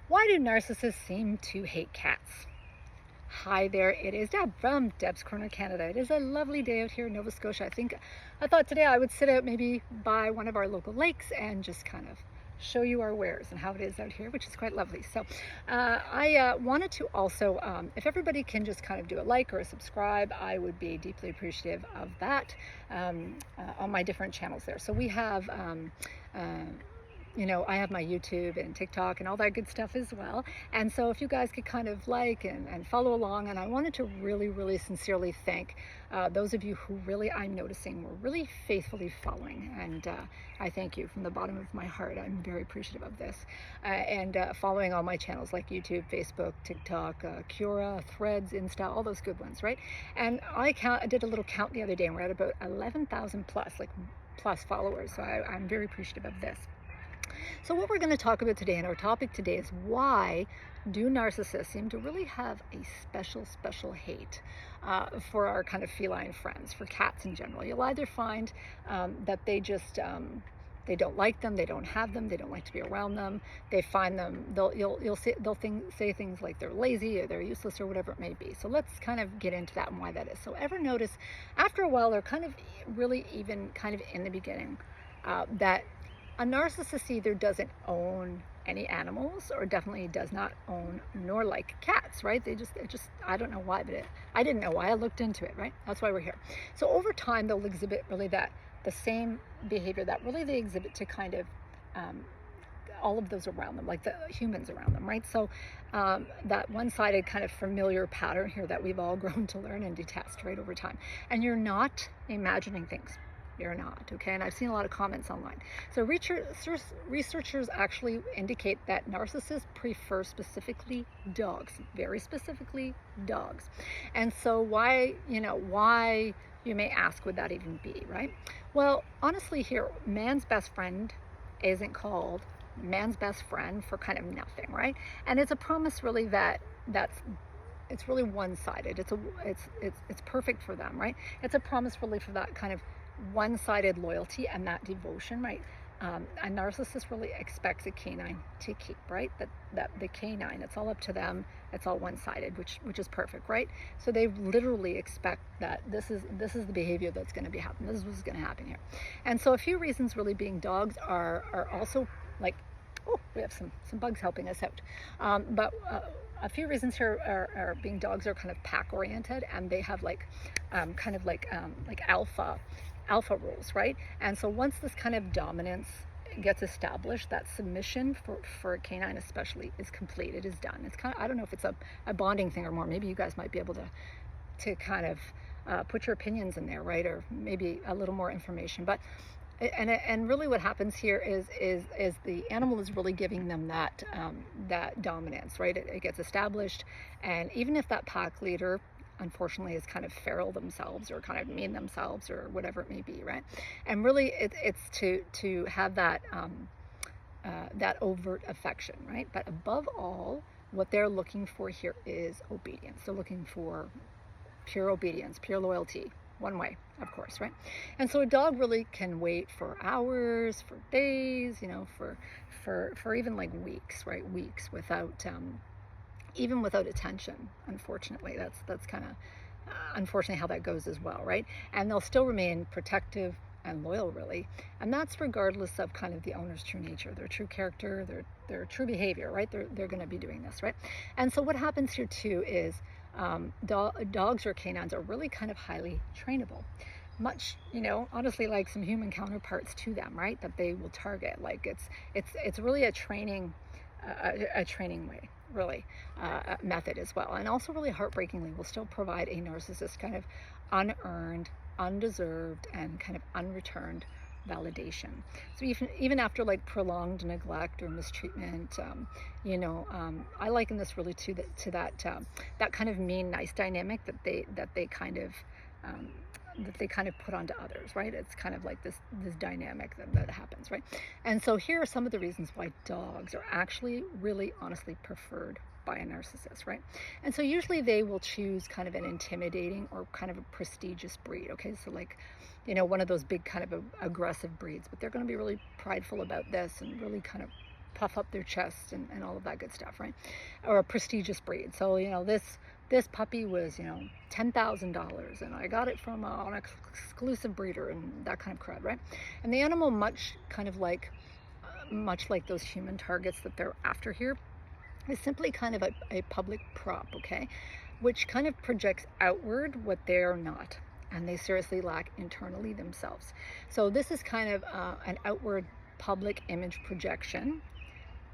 Why do narcissists seem to hate cats? Hi there, it is Deb from Deb's Corner Canada. It is a lovely day out here in Nova Scotia. I thought today I would sit out maybe by one of our local lakes and just kind of show you our wares and how it is out here, which is quite lovely. So I wanted to also, if everybody can just kind of do a like or a subscribe, I would be deeply appreciative of that on my different channels there. So we have I have my YouTube and TikTok and all that good stuff as well. And so if you guys could kind of like and follow along, and I wanted to really sincerely thank those of you who really, I'm noticing, were really faithfully following. And I thank you from the bottom of my heart. I'm very appreciative of this. And following all my channels like YouTube, Facebook, TikTok, Cura, Threads, Insta, all those good ones, right? And I did a little count the other day, and we're at about 11,000 plus followers. So I'm very appreciative of this. So what we're going to talk about today, and our topic today, is why do narcissists seem to really have a special hate for our kind of feline friends, for cats in general. You'll either find that they just they don't like them, they don't have them, they don't like to be around them. They find them, they'll say things like they're lazy or they're useless or whatever it may be. So let's kind of get into that and why that is. So ever notice after a while, or kind of really even kind of in the beginning, that a narcissist either doesn't own any animals or definitely does not own nor like cats, right? I don't know why, but I didn't know why. I looked into it, right? That's why we're here. So over time, they'll exhibit really the same behavior that really they exhibit to kind of all of those around them, like the humans around them, right? So that one-sided kind of familiar pattern here that we've all grown to learn and detest, right, over time. And you're not imagining things. You're not, okay? And I've seen a lot of comments online. So researchers actually indicate that narcissists prefer specifically dogs, very specifically dogs. And so why you may ask, would that even be, right? Well, honestly here, man's best friend isn't called man's best friend for kind of nothing, right? And it's a promise really it's really one-sided. It's perfect for them, right? It's a promise really for that kind of one-sided loyalty and that devotion, right? A narcissist really expects a canine to keep, right? That the canine, it's all up to them. It's all one-sided, which is perfect, right? So they literally expect that this is the behavior that's going to be happening. This is what's going to happen here. And so a few reasons really being dogs are also like, oh, we have some bugs helping us out. But a few reasons here are being dogs are kind of pack oriented, and they have like alpha rules, right? And so once this kind of dominance gets established, that submission for a canine especially is complete. It is done. It's kind of, I don't know if it's a bonding thing or more. Maybe you guys might be able to kind of put your opinions in there, right? Or maybe a little more information. But and really what happens here is the animal is really giving them that dominance, right? It gets established, and even if that pack leader unfortunately is kind of feral themselves or kind of mean themselves or whatever it may be, right? And really it's to have that overt affection, right? But above all, what they're looking for here is obedience. They're looking for pure obedience, pure loyalty, one way, of course, right? And so a dog really can wait for hours, for days, for even like weeks, right? Weeks without even without attention. Unfortunately, that's kind of unfortunately how that goes as well, right? And they'll still remain protective and loyal, really, and that's regardless of kind of the owner's true nature, their true character, their true behavior, right? They're going to be doing this, right? And so what happens here too is dogs or canines are really kind of highly trainable, much honestly like some human counterparts to them, right? That they will target. Like it's really a training way, really, method as well, and also really heartbreakingly will still provide a narcissist kind of unearned, undeserved, and kind of unreturned validation. So even after like prolonged neglect or mistreatment, I liken this really to that kind of mean nice dynamic that they kind of put onto others, right? It's kind of like this dynamic that happens, right? And so here are some of the reasons why dogs are actually really honestly preferred by a narcissist, right? And so usually they will choose kind of an intimidating or kind of a prestigious breed, okay? So like, one of those big kind of aggressive breeds, but they're going to be really prideful about this and really kind of puff up their chest and all of that good stuff, right? Or a prestigious breed. So, this puppy was, $10,000, and I got it from an exclusive breeder and that kind of crud, right? And the animal, much like those human targets that they're after here, is simply kind of a public prop, okay? Which kind of projects outward what they're not, and they seriously lack internally themselves. So this is kind of an outward public image projection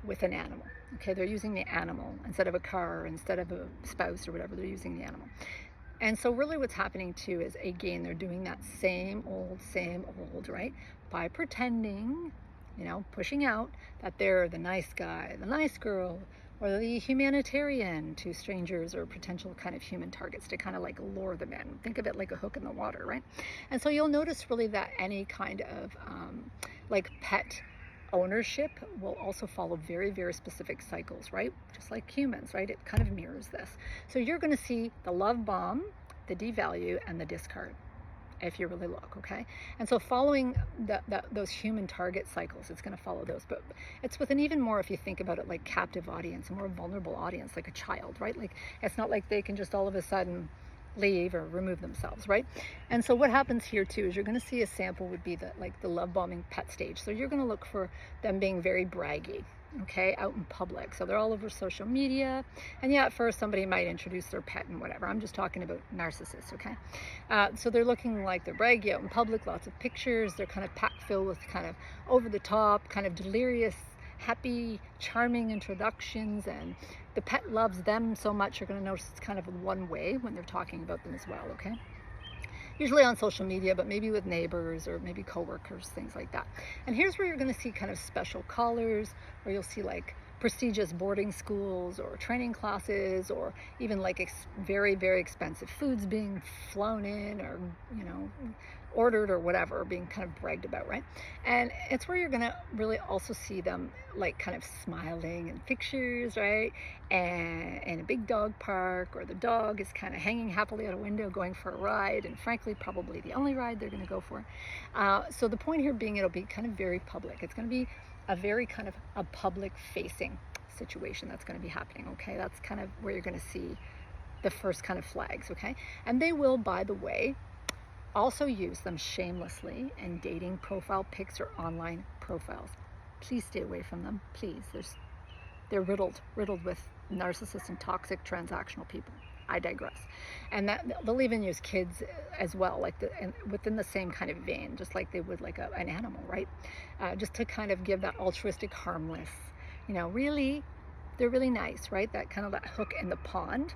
with an animal. Okay, they're using the animal instead of a car, instead of a spouse or whatever, they're using the animal. And so really what's happening too is, again, they're doing that same old, right? By pretending, pushing out that they're the nice guy, the nice girl, or the humanitarian to strangers or potential kind of human targets, to kind of like lure them in. Think of it like a hook in the water, right? And so you'll notice really that any kind of like pet ownership will also follow very, very specific cycles, right? Just like humans, right? It kind of mirrors this. So you're going to see the love bomb, the devalue, and the discard, if you really look, okay? And so following those human target cycles, it's going to follow those, but it's with an even more, if you think about it, like captive audience, a more vulnerable audience, like a child, right? Like it's not like they can just all of a sudden leave or remove themselves, right? And so what happens here too is you're going to see a sample would be the love bombing pet stage. So you're going to look for them being very braggy, okay, out in public. So they're all over social media, and yeah, at first somebody might introduce their pet and whatever. I'm just talking about narcissists, okay? So they're looking like they're braggy out in public, lots of pictures. They're kind of packed filled with kind of over the top, kind of delirious, happy, charming introductions, and the pet loves them so much you're going to notice it's kind of one way when they're talking about them as well, okay? Usually on social media, but maybe with neighbors or maybe coworkers, things like that. And here's where you're going to see kind of special collars, or you'll see like prestigious boarding schools or training classes, or even like very, very expensive foods being flown in, or ordered or whatever, being kind of bragged about, right? And it's where you're gonna really also see them like kind of smiling in pictures, right? And in a big dog park, or the dog is kind of hanging happily out a window going for a ride, and frankly probably the only ride they're gonna go for. So the point here being, it'll be kind of very public. It's gonna be a very kind of a public facing situation that's going to be happening, okay? That's kind of where you're going to see the first kind of flags, okay? And they will, by the way, also use them shamelessly in dating profile pics or online profiles. Please stay away from them, please. They're riddled with narcissists and toxic transactional people. I digress. And that they'll even use kids as well, like within the same kind of vein, just like they would like an animal, right? Just to kind of give that altruistic, harmless, really, they're really nice, right? That kind of that hook in the pond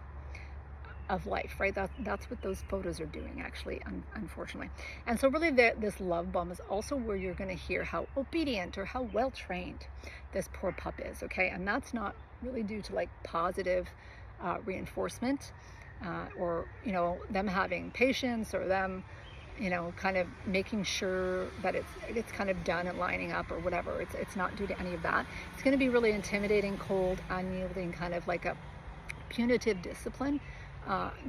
of life, right? That's what those photos are doing, actually, unfortunately. And so really this love bomb is also where you're going to hear how obedient or how well trained this poor pup is, okay? And that's not really due to like positive reinforcement, or them having patience, or them kind of making sure that it's kind of done and lining up or whatever. It's not due to any of that. It's going to be really intimidating, cold, unyielding, kind of like a punitive discipline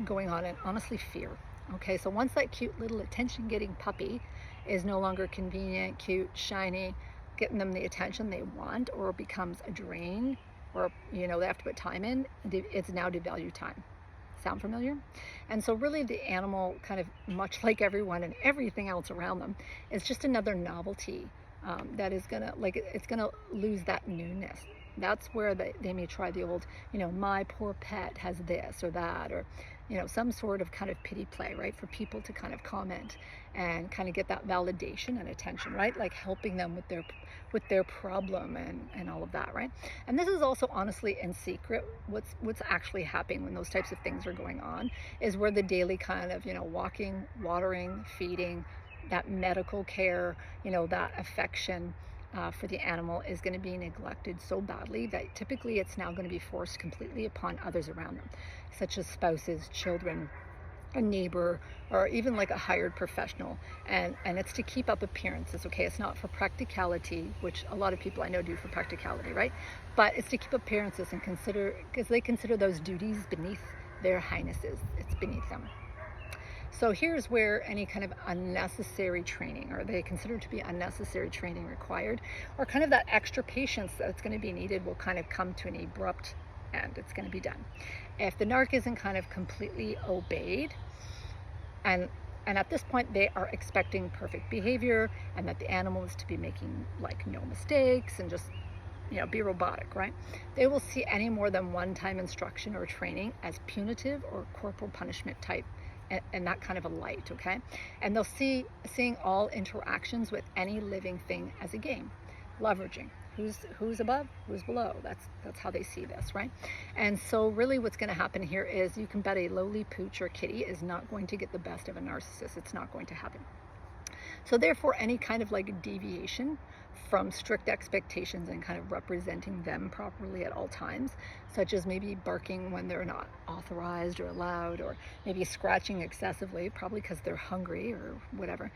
going on, and honestly fear. Okay, so once that cute little attention getting puppy is no longer convenient, cute, shiny, getting them the attention they want, or becomes a drain, or they have to put time in, it's now devalue time. Sound familiar? And so really the animal, kind of much like everyone and everything else around them, is just another novelty that is gonna, it's gonna lose that newness. That's where they may try the old, my poor pet has this or that, or some sort of kind of pity play, right, for people to kind of comment and kind of get that validation and attention, right, like helping them with their problem and all of that, right? And this is also honestly in secret what's actually happening when those types of things are going on, is where the daily kind of walking, watering, feeding, that medical care, that affection for the animal is going to be neglected so badly that typically it's now going to be forced completely upon others around them, such as spouses, children, a neighbor, or even like a hired professional. And it's to keep up appearances, okay? It's not for practicality, which a lot of people I know do for practicality, right? But it's to keep appearances and because they consider those duties beneath their highnesses. It's beneath them. So here's where any kind of unnecessary training, or they consider to be unnecessary training required, or kind of that extra patience that's going to be needed, will kind of come to an abrupt end. It's going to be done. If the narc isn't kind of completely obeyed, and at this point they are expecting perfect behavior and that the animal is to be making like no mistakes and just, be robotic, right? They will see any more than one-time instruction or training as punitive or corporal punishment type, and that kind of a light, okay? And they'll seeing all interactions with any living thing as a game, leveraging who's above, who's below. That's how they see this, right? And so really what's going to happen here is, you can bet a lowly pooch or kitty is not going to get the best of a narcissist. It's not going to happen. So therefore, any kind of like deviation from strict expectations and kind of representing them properly at all times, such as maybe barking when they're not authorized or allowed, or maybe scratching excessively, probably because they're hungry or whatever,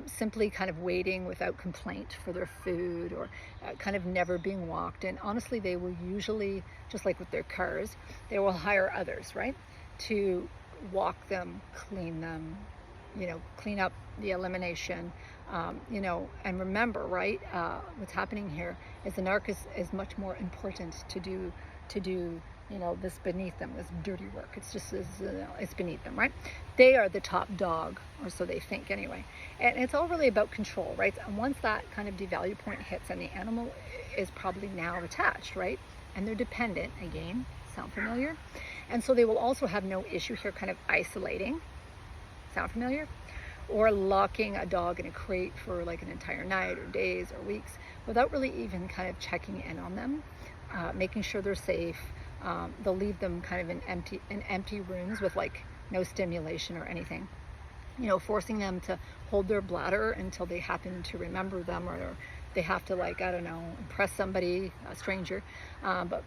simply kind of waiting without complaint for their food, or kind of never being walked. And honestly, they will usually, just like with their cars, they will hire others, right, to walk them, clean them, clean up the elimination, and remember, right, what's happening here is the narc is much more important to do, this beneath them, this dirty work. It's just, it's beneath them, right? They are the top dog, or so they think anyway. And it's all really about control, right? And once that kind of devalue point hits, and the animal is probably now attached, right? And they're dependent, again, sound familiar? And so they will also have no issue here kind of isolating, sound familiar? Or locking a dog in a crate for like an entire night or days or weeks without really even kind of checking in on them, making sure they're safe. They'll leave them kind of in empty rooms with like no stimulation or anything, forcing them to hold their bladder until they happen to remember them, or they have to, like, I don't know, impress somebody, a stranger, but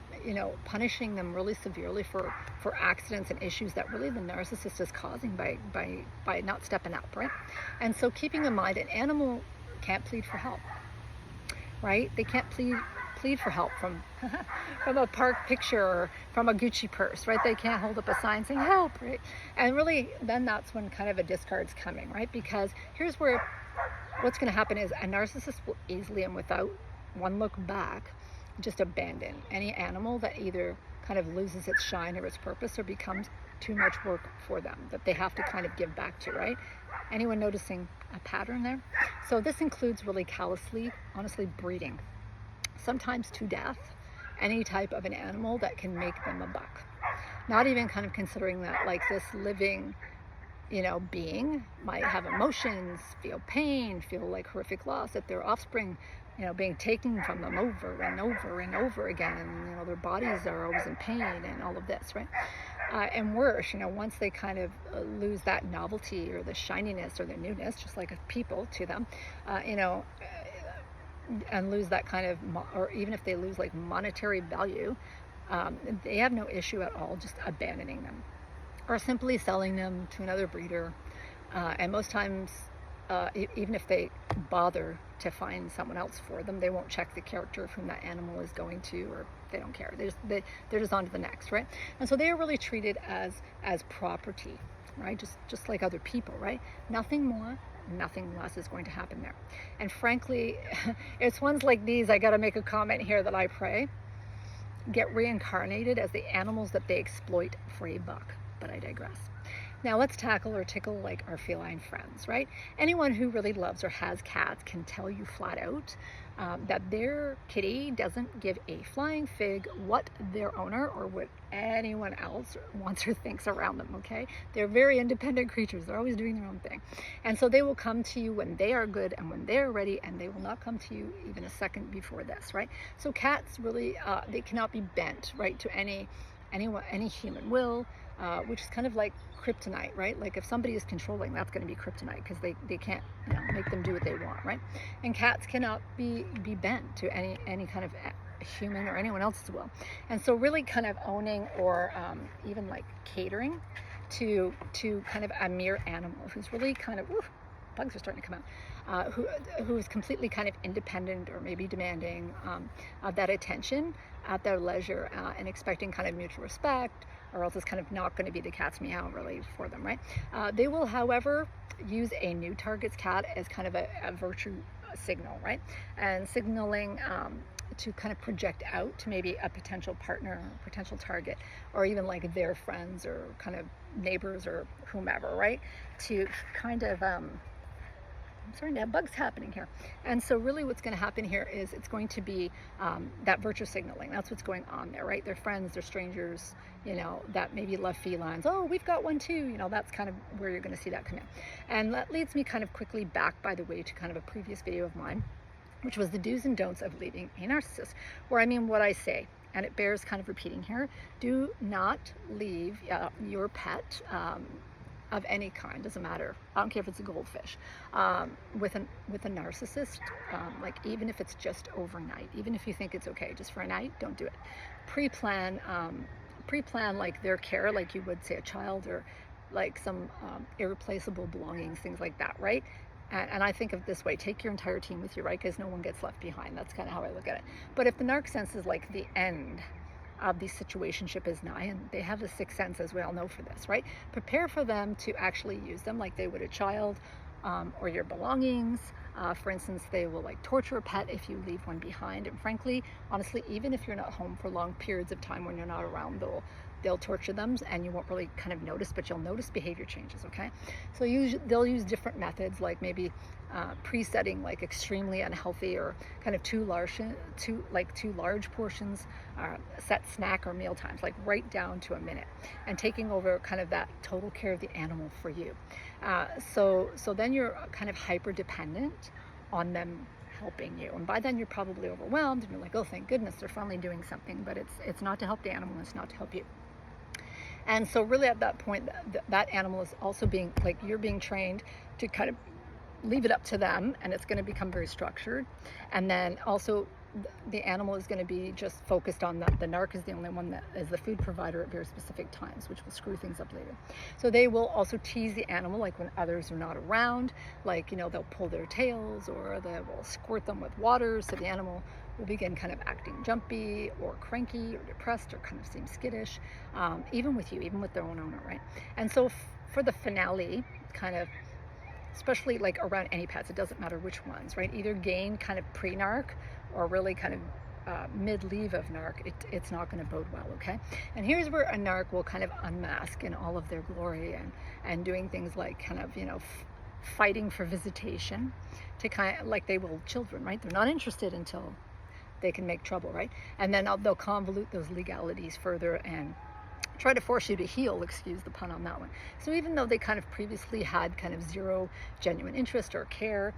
punishing them really severely for accidents and issues that really the narcissist is causing by not stepping up, right? And so keeping in mind, an animal can't plead for help, right? They can't plead for help from a park picture or from a Gucci purse, right? They can't hold up a sign saying help, right? And really, then that's when kind of a discard's coming, right? Because here's where what's going to happen is a narcissist will easily and without one look back just abandon any animal that either kind of loses its shine or its purpose, or becomes too much work for them that they have to kind of give back to, right? Anyone noticing a pattern there? So this includes really callously, honestly, breeding, sometimes to death, any type of an animal that can make them a buck. Not even kind of considering that like this living being might have emotions, feel pain, feel like horrific loss at their offspring, being taken from them over and over and over again, and their bodies are always in pain and all of this, right? And worse, once they kind of lose that novelty or the shininess or the newness, just like people to them, and lose that kind of, or even if they lose like monetary value, they have no issue at all just abandoning them, or simply selling them to another breeder. And most times, even if they bother to find someone else for them, they won't check the character of whom that animal is going to, or they don't care. They're just on to the next, right? And so they are really treated as property, right? Just like other people, right? Nothing more, nothing less is going to happen there. And frankly, it's ones like these, I got to make a comment here, that I pray get reincarnated as the animals that they exploit for a buck. But I digress. Now let's tackle or tickle like our feline friends, right? Anyone who really loves or has cats can tell you flat out that their kitty doesn't give a flying fig what their owner or what anyone else wants or thinks around them, okay? They're very independent creatures. They're always doing their own thing. And so they will come to you when they are good and when they're ready, and they will not come to you even a second before this, right? So cats really, they cannot be bent, right, to any human will, which is kind of like kryptonite, right? Like if somebody is controlling, that's going to be kryptonite, because they can't make them do what they want, right? And cats cannot be bent to any kind of human or anyone else's will. And so really kind of owning or even like catering to kind of a mere animal who's really kind of, bugs are starting to come who is completely kind of independent or maybe demanding of that attention at their leisure, and expecting kind of mutual respect, or else it's kind of not going to be the cat's meow really for them, right? They will, however, use a new target's cat as kind of a virtue signal, right? And signaling to kind of project out to maybe a potential partner, potential target, or even like their friends or kind of neighbors or whomever, right? To kind of I'm sorry, now bugs happening here. And so really what's going to happen here is it's going to be that virtue signaling. That's what's going on there, right? They're friends, they're strangers, you know, that maybe love felines. Oh, we've got one too. You know, that's kind of where you're going to see that come in. And that leads me kind of quickly back, by the way, to kind of a previous video of mine, which was the do's and don'ts of leaving a narcissist, where I mean what I say, and it bears kind of repeating here. Do not leave your pet of any kind, doesn't matter. I don't care if it's a goldfish, with a narcissist, like even if it's just overnight, even if you think it's okay just for a night, don't do it. Pre-plan like their care, like you would say a child, or like some irreplaceable belongings, things like that, right? And I think of it this way: take your entire team with you, right? Because no one gets left behind. That's kind of how I look at it. But if the narc sense is like the end of the situationship is nigh, and they have the sixth sense, as we all know, for this, right? Prepare for them to actually use them like they would a child, or your belongings. For instance, they will like torture a pet if you leave one behind. And frankly, honestly, even if you're not home for long periods of time when you're not around, they'll torture them, and you won't really kind of notice, but you'll notice behavior changes, okay? So they'll use different methods, like maybe pre-setting like extremely unhealthy or kind of too large portions, set snack or meal times, like right down to a minute, and taking over kind of that total care of the animal for you. So then you're kind of hyper dependent on them helping you, and by then you're probably overwhelmed, and you're like, oh, thank goodness they're finally doing something. But it's not to help the animal, it's not to help you. And so really at that point, that animal is also being, like, you're being trained to kind of leave it up to them, and it's going to become very structured. And then also the animal is going to be just focused on the narc is the only one that is the food provider at very specific times, which will screw things up later. So they will also tease the animal, like when others are not around, like, you know, they'll pull their tails, or they will squirt them with water, so the animal will begin kind of acting jumpy or cranky or depressed, or kind of seem skittish, even with you, even with their own owner, right? And so for the finale, kind of, especially like around any pets, it doesn't matter which ones, right? Either gain kind of pre-narc or really kind of mid-leave of narc, it's not going to bode well, okay? And here's where a narc will kind of unmask in all of their glory, and doing things like kind of, you know, fighting for visitation, to kind of, like they will children, right? They're not interested until they can make trouble, right? And then they'll convolute those legalities further and try to force you to heal, excuse the pun on that one. So even though they kind of previously had kind of zero genuine interest or care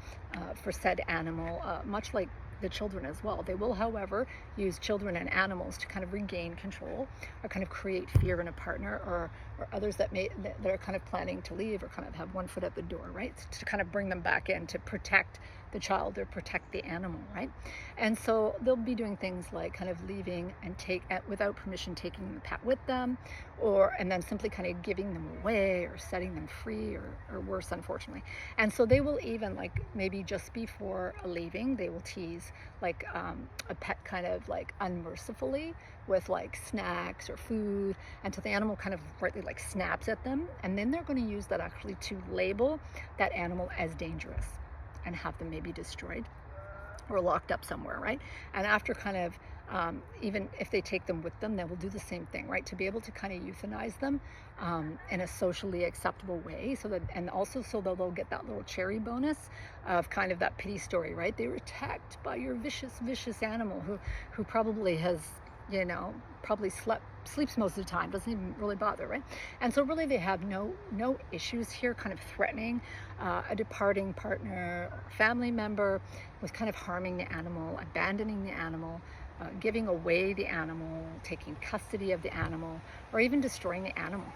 for said animal, much like the children as well, they will, however, use children and animals to kind of regain control, or kind of create fear in a partner, or others that are kind of planning to leave, or kind of have one foot at the door, right? To kind of bring them back in to protect the child or protect the animal, right? And so they'll be doing things like kind of leaving and without permission, taking the pet with them, and then simply kind of giving them away or setting them free, or worse, unfortunately. And so they will even, like, maybe just before leaving, they will tease like a pet kind of like unmercifully with like snacks or food, until the animal kind of rightly like snaps at them, and then they're going to use that actually to label that animal as dangerous and have them maybe destroyed or locked up somewhere, right? And after kind of, even if they take them with them, they will do the same thing, right? To be able to kind of euthanize them in a socially acceptable way, so that, and also so that they'll get that little cherry bonus of kind of that pity story, right? They were attacked by your vicious animal who probably has, you know, probably sleeps most of the time, doesn't even really bother, right? And so really they have no issues here kind of threatening a departing partner or family member with kind of harming the animal, abandoning the animal, giving away the animal, taking custody of the animal, or even destroying the animal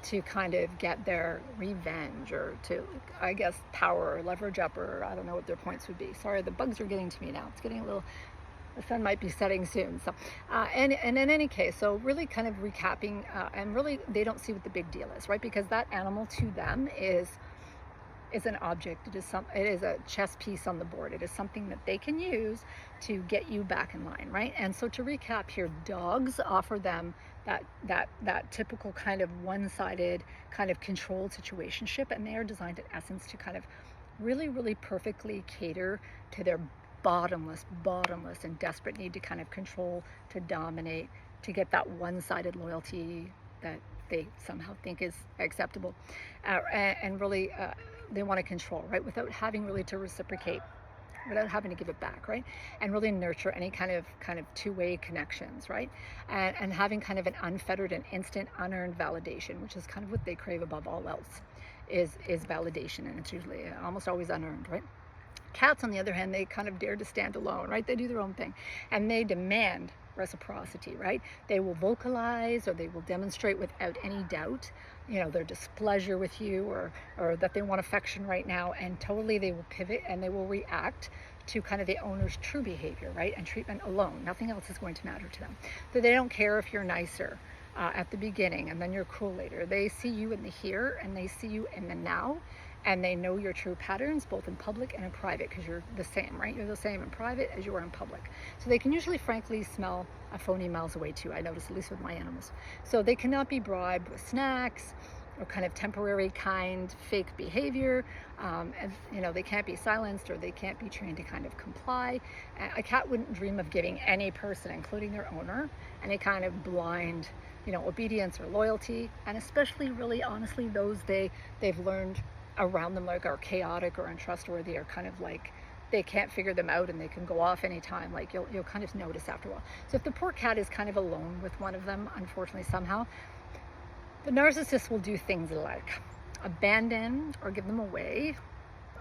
to kind of get their revenge, or to, I guess, power or leverage up, or I don't know what their points would be. Sorry, the bugs are getting to me now. It's getting a little, the sun might be setting soon. So, and in any case, so really kind of recapping, and really they don't see what the big deal is, right? Because that animal to them is is an object. It is a chess piece on the board. It is something that they can use to get you back in line, right? And so to recap here, dogs offer them that typical kind of one-sided kind of controlled situationship, and they are designed in essence to kind of really perfectly cater to their bottomless and desperate need to kind of control, to dominate, to get that one-sided loyalty that they somehow think is acceptable, and really they want to control, right, without having really to reciprocate, without having to give it back, right, and really nurture any kind of two-way connections, right, and having kind of an unfettered and instant unearned validation, which is kind of what they crave above all else, is validation, and it's usually almost always unearned, right. Cats, on the other hand, they kind of dare to stand alone, right? They do their own thing, and they demand reciprocity, right? They will vocalize, or they will demonstrate without any doubt, their displeasure with you, or that they want affection right now, and totally they will pivot and they will react to kind of the owner's true behavior, right? And treatment alone. Nothing else is going to matter to them. So they don't care if you're nicer at the beginning and then you're cruel later. They see you in the here, and they see you in the now, and they know your true patterns both in public and in private, because you're the same, right? You're the same in private as you are in public. So they can usually frankly smell a phony miles away too. I notice, at least with my animals. So they cannot be bribed with snacks or kind of temporary kind fake behavior, and they can't be silenced, or they can't be trained to kind of comply. A cat wouldn't dream of giving any person, including their owner, any kind of blind obedience or loyalty, and especially really honestly those they've learned around them like are chaotic or untrustworthy, or kind of like they can't figure them out and they can go off anytime. Like you'll kind of notice after a while. So if the poor cat is kind of alone with one of them, unfortunately somehow, the narcissist will do things like abandon or give them away,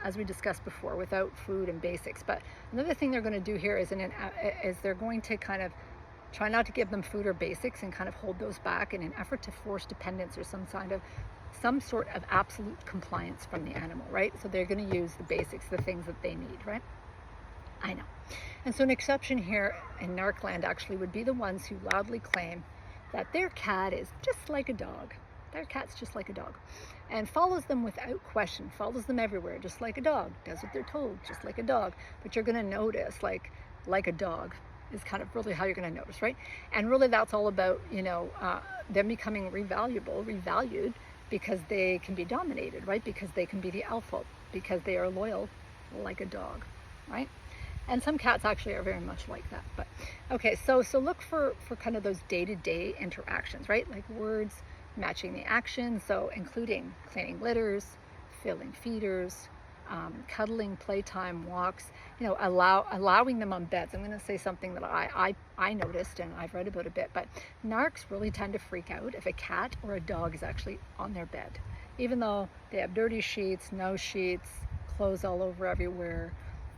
as we discussed before, without food and basics. But another thing they're going to do here is they're going to kind of try not to give them food or basics and kind of hold those back in an effort to force dependence or some sort of absolute compliance from the animal, right? So they're going to use the basics, the things that they need, right? I know. And so an exception here in Narcland actually would be the ones who loudly claim that their cat is just like a dog. Their cat's just like a dog, and follows them without question, follows them everywhere, just like a dog, does what they're told, just like a dog. But you're going to notice, like a dog is kind of really how you're going to notice, right? And really that's all about, them becoming revalued, because they can be dominated, right? Because they can be the alpha, because they are loyal like a dog, right? And some cats actually are very much like that. But okay, so look for kind of those day-to-day interactions, right? Like words matching the action, so including cleaning litters, filling feeders, cuddling, playtime, walks, allowing them on beds. I'm going to say something that I noticed and I've read about a bit, but narcs really tend to freak out if a cat or a dog is actually on their bed, even though they have dirty sheets, no sheets, clothes all over everywhere,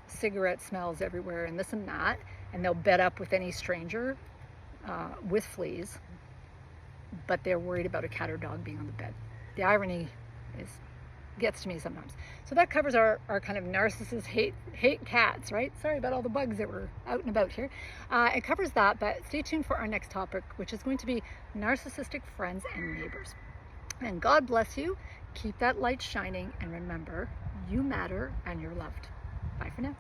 cigarette smells everywhere, and this and that, and they'll bed up with any stranger with fleas, but they're worried about a cat or dog being on the bed. The irony gets to me sometimes. So that covers our kind of narcissists hate cats, right? Sorry about all the bugs that were out and about here. It covers that, but stay tuned for our next topic, which is going to be narcissistic friends and neighbors. And God bless you. Keep that light shining, and remember, you matter and you're loved. Bye for now.